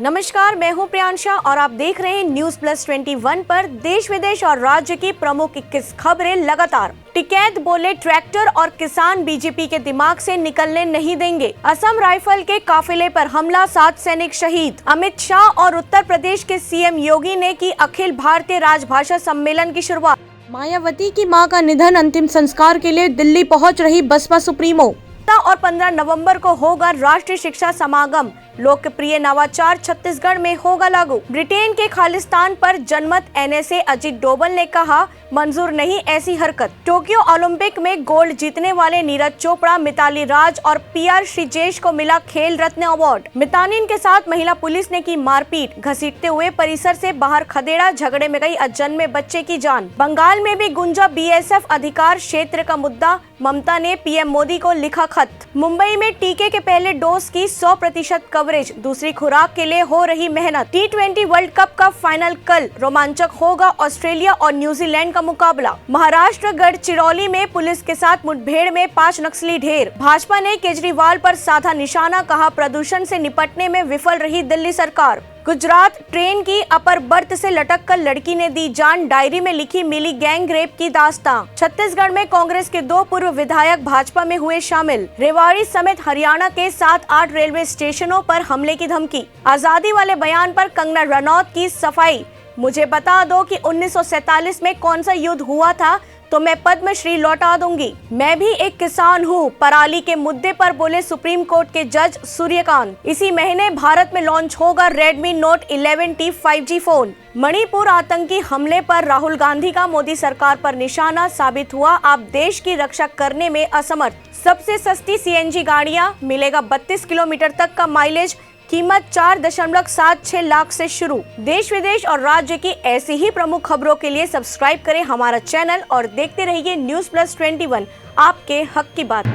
नमस्कार, मैं हूं प्रियांशा और आप देख रहे हैं न्यूज प्लस 21 पर देश विदेश और राज्य की प्रमुख 21 खबरें लगातार। टिकैत बोले ट्रैक्टर और किसान बीजेपी के दिमाग से निकलने नहीं देंगे। असम राइफल के काफिले पर हमला, 7 सैनिक शहीद। अमित शाह और उत्तर प्रदेश के सीएम योगी ने की अखिल भारतीय राजभाषा सम्मेलन की शुरुआत। मायावती की मां का निधन, अंतिम संस्कार के लिए दिल्ली पहुंच रही बसपा सुप्रीमो। और 15 नवंबर को होगा राष्ट्रीय शिक्षा समागम। लोकप्रिय नवाचार छत्तीसगढ़ में होगा लागू। ब्रिटेन के खालिस्तान पर जनमत एनएसए अजित डोभाल ने कहा, मंजूर नहीं ऐसी हरकत। टोक्यो ओलंपिक में गोल्ड जीतने वाले नीरज चोपड़ा, मिताली राज और पीआर श्रीजेश को मिला खेल रत्न अवार्ड। मितानिन के साथ महिला पुलिस ने की मारपीट, घसीटते हुए परिसर से बाहर खदेड़ा, झगड़े में गई अजन्मे बच्चे की जान। बंगाल में भी गुंजा बीएसएफ अधिकार क्षेत्र का मुद्दा, ममता ने पीएम मोदी को लिखा खत। मुंबई में टीके के पहले डोज की 100% कवरेज, दूसरी खुराक के लिए हो रही मेहनत। T20 वर्ल्ड कप का फाइनल कल, रोमांचक होगा ऑस्ट्रेलिया और न्यूजीलैंड का मुकाबला। महाराष्ट्र गढ़चिरौली में पुलिस के साथ मुठभेड़ में 5 नक्सली ढेर। भाजपा ने केजरीवाल पर साधा निशाना, कहा प्रदूषण से निपटने में विफल रही दिल्ली सरकार। गुजरात ट्रेन की अपर बर्थ से लटककर लड़की ने दी जान, डायरी में लिखी मिली गैंग रेप की दास्तां। छत्तीसगढ़ में कांग्रेस के 2 पूर्व विधायक भाजपा में हुए शामिल। रेवाड़ी समेत हरियाणा के 7-8 रेलवे स्टेशनों पर हमले की धमकी। आजादी वाले बयान पर कंगना रनौत की सफाई, मुझे बता दो कि 1947 में कौन सा युद्ध हुआ था तो मैं पद्मश्री लौटा दूंगी। मैं भी एक किसान हूँ, पराली के मुद्दे पर बोले सुप्रीम कोर्ट के जज सूर्यकांत। इसी महीने भारत में लॉन्च होगा Redmi Note 11T 5G phone. Manipur आतंकी हमले पर राहुल गांधी का मोदी सरकार पर निशाना, साबित हुआ आप देश की रक्षा करने में असमर्थ। सबसे सस्ती सीएनजी गाड़ियाँ, मिलेगा 32 किलोमीटर तक का माइलेज, कीमत 4.76 लाख से शुरू। देश विदेश और राज्य की ऐसी ही प्रमुख खबरों के लिए सब्सक्राइब करें हमारा चैनल और देखते रहिए न्यूज प्लस 21, आपके हक की बात।